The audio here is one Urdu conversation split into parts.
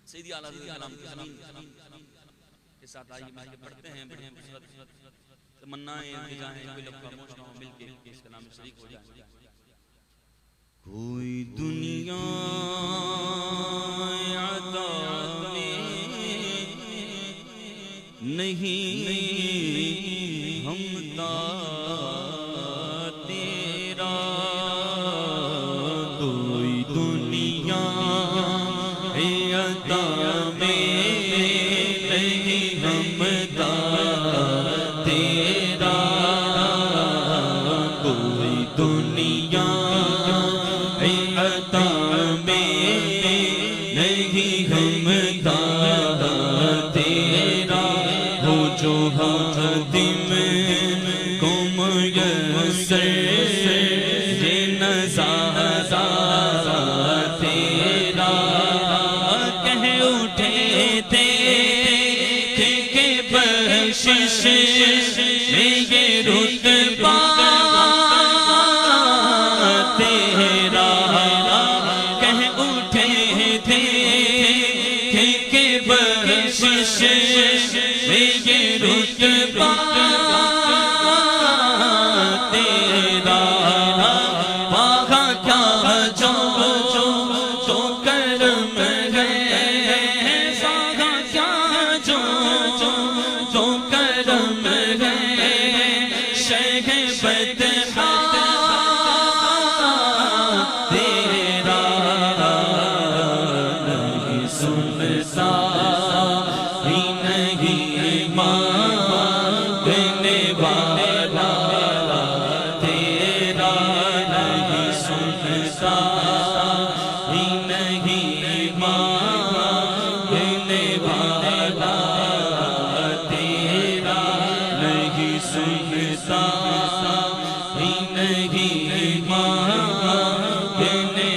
سیدی اعلیٰ حضرت کلام کی زمین کے ساتھ آئیے مل کے پڑھتے ہیں بڑی خوبصورت تمنائیں التجائیں کوئی لب خاموش نہ ہو مل کے اس کے نام میں شریک ہو جائیں کوئی دنیا عطا میں نہیں ہمتا تیرا کوئی دنیا عطا میں نہیں ہمتا تیرا کوئی دنیا عطا میں نہیں ہمتا تیرا ہو جو حاتم کو میسر یہ نظارہ تیرا کہہ اٹھے تھے کہ بخشش میں یہ رتبہ تیرا کہہ اٹھے تھے کہ بخشش میں یہ رتبہ تیرا باغا کیا جو کرم ہے باغا کیا جو کرم ہے شہ بدخا تیرا نہیں سنتا ہی نہیں مانگنے والا تیرا نہیں سنتا ہی نہیں مانگنے والا تیرا نہیں سنتا ہی نہیں مانگنے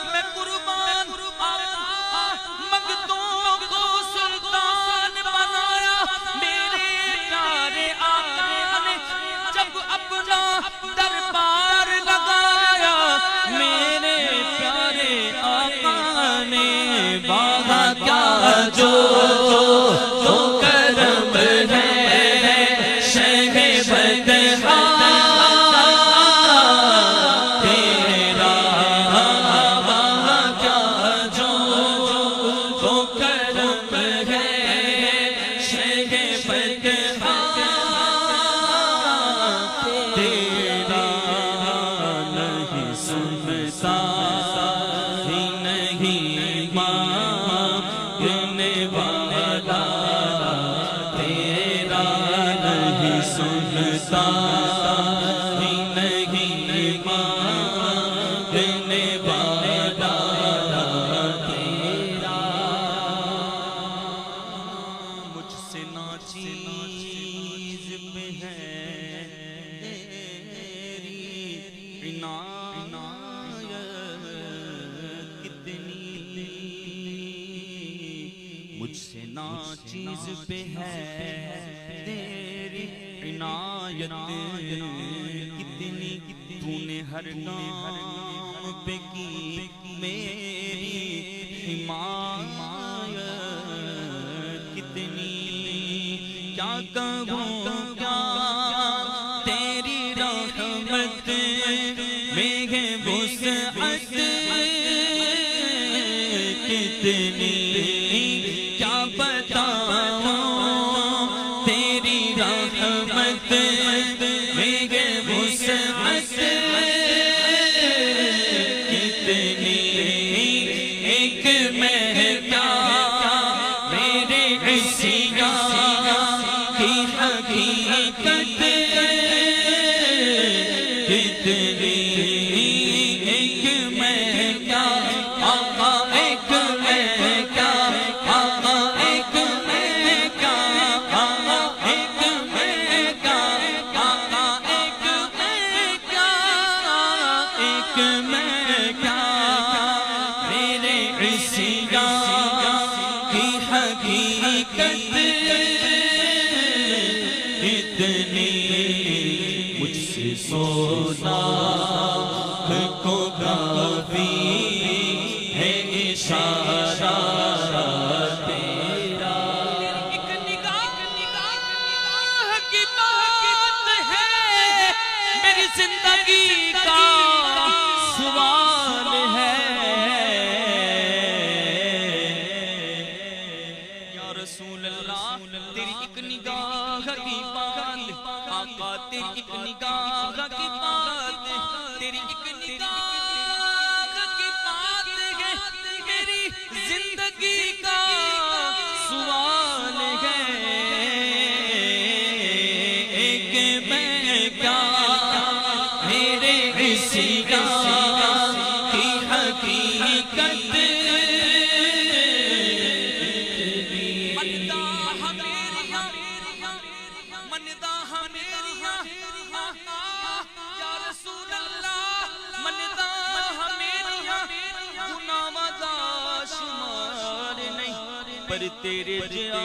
میں قربان منگتوں کو سلطان بنایا میرے پیارے آقا نے جب اپنا دربار لگایا میرے پیارے آقا نے باغا کیا جو کرم ہے شہ بدخا تیرا باغا کیا جو کرم ہے شہ بدخا تیرا نہیں سنتا ہی نہیں مانگنے والا تیرا نہیں سنتا ہی نہیں مانگنے والا تیرا مجھ سے ناچیز پہ ہے تیری عنایت کتنی مجھ سے ناچیز پہ ہے تیری عنایت کتنی تو نے ہر گام پہ کی میری حمایت کتنی کیا کہوں کیا تیری رحمت میں ہے وسعت کتنی کیا بتاؤں تیری رحمت میں ہے وسعت کتنی ایک میں کیا میرے عصیاں کی حقیقت کتنی ایک میں کیا آقا ایک میں کیا آقا ایک میں کیا آقا ایک میں کیا آقا ایک میں کیا ایک میں کیا میرے عصیاں کی حقیقت اتنی مجھ سے سونا کو کافی ہے اشارہ زندگی کا سوال ہے یا رسول اللہ تیری ایک نگاہ کی بات آقا تیری ایک نگاہ کی بات تیری ایک نگاہ کی بات ہے میری زندگی کا سوال ہے کہ میں کیا میرے عشق کی حقیقت پر تیرے جیا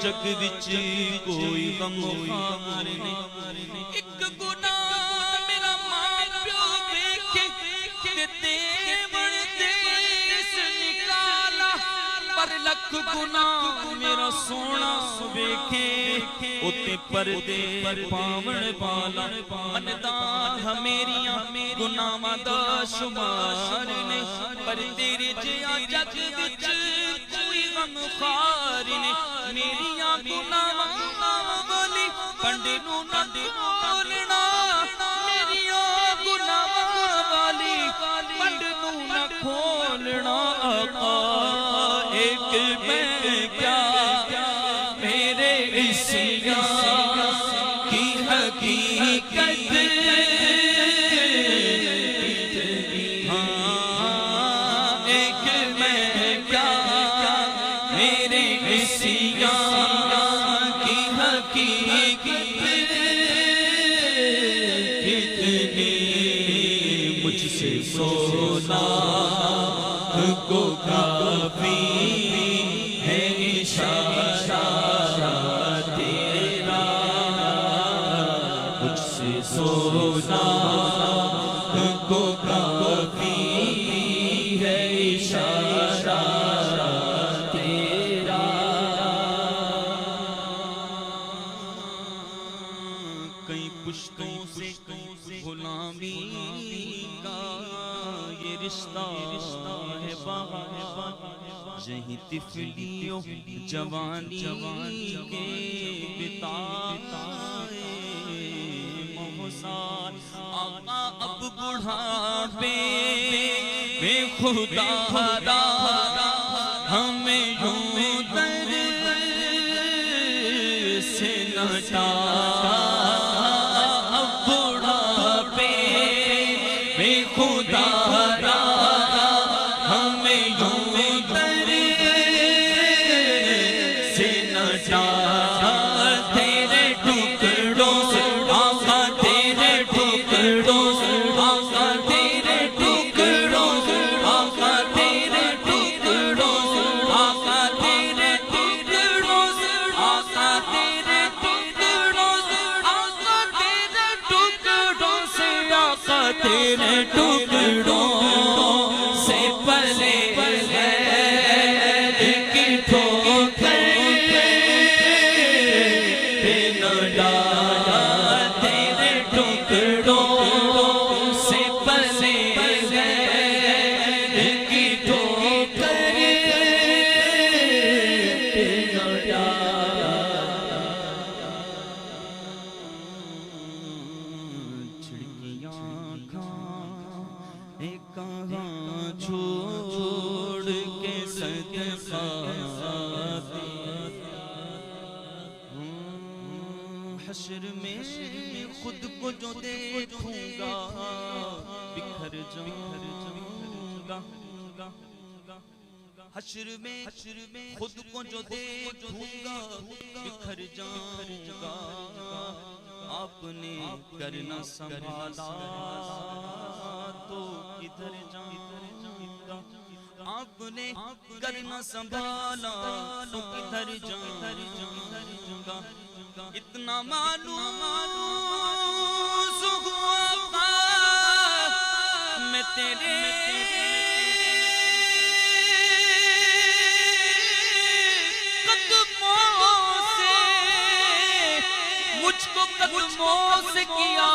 جگ وچ کوئی غم خار نہیں ایک گناہ میرا ماں پیو ویکھے تے دیوڑ دیس نکالا پر لکھ گناہ میرا سونا ویکھے اتے پردے پاون والا مندا میریاں گناہاں دا شمار نہیں پر تیرے جیا جگ وچ غم خار نے میریاں گناہاں والی پنڈ نو نہ کھولنا میریاں گناہاں والی پنڈ نو نہ کھولنا آقا ایک میں کیا میرے عشق کی حقیقت مجھ سے سونا کو کافی ہے اشارہ تیرا مجھ سے سونا کو کافی ہے اشارہ تیرا کئی پشتوں سے غلامی کا یہ رشتہ ہے جہیں طفلیوں جوانی کے بتائے محسان آقا اب بڑھاپے میں خدا دا ہمیں یوں در سے نٹا تیرے ٹکڑوں سے پلے کی ٹھوکر پہ نہ ڈالا تیرے ٹکڑوں سے پلے کی ٹھوکر پہ نہ ڈالا کہاں چھوڑ کے صدقہ حشر میں خود کو جو دیکھوں گا بکھر جاؤں گا حشر میں خود کو جو دیکھوں گا بکھر جاؤں گا آپ نے کرنا سنبھالا تو کدھر جاؤں گا آپ نے کرنا سنبھالا تو کدھر جاؤں گا اتنا معلوم ہوا میں تیرے قدموں سے کیا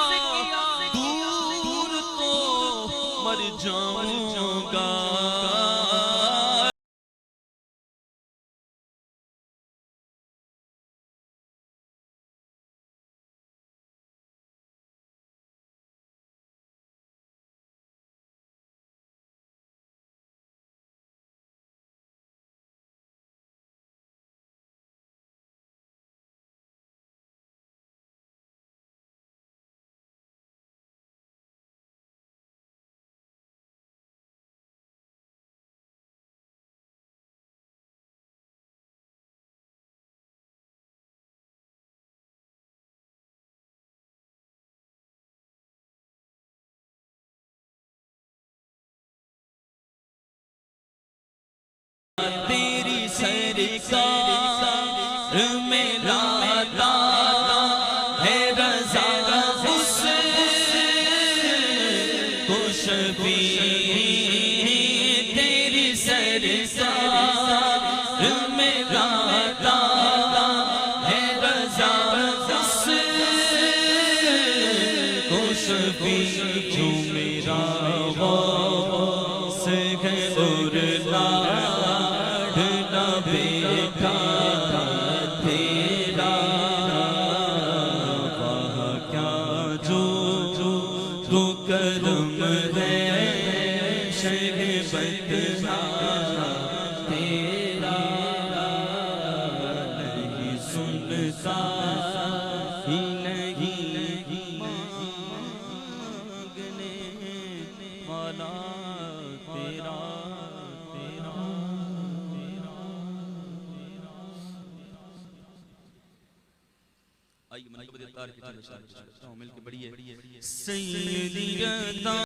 جاؤں گا تیری سرکار میں لاتا ہے رضا اس کو شفیع تیری سرکار میں لاتا ہے رضا اس کو شفیع جو میرا غوث ہے اور بیٹا تیرا وہاں کیا جو کرم ہے شہبت تیرا نہیں سنتا ہی نہیں مانگنے والا تیرا آئیے منقبت اتار کے چلے مل کے بڑی ہے سیدی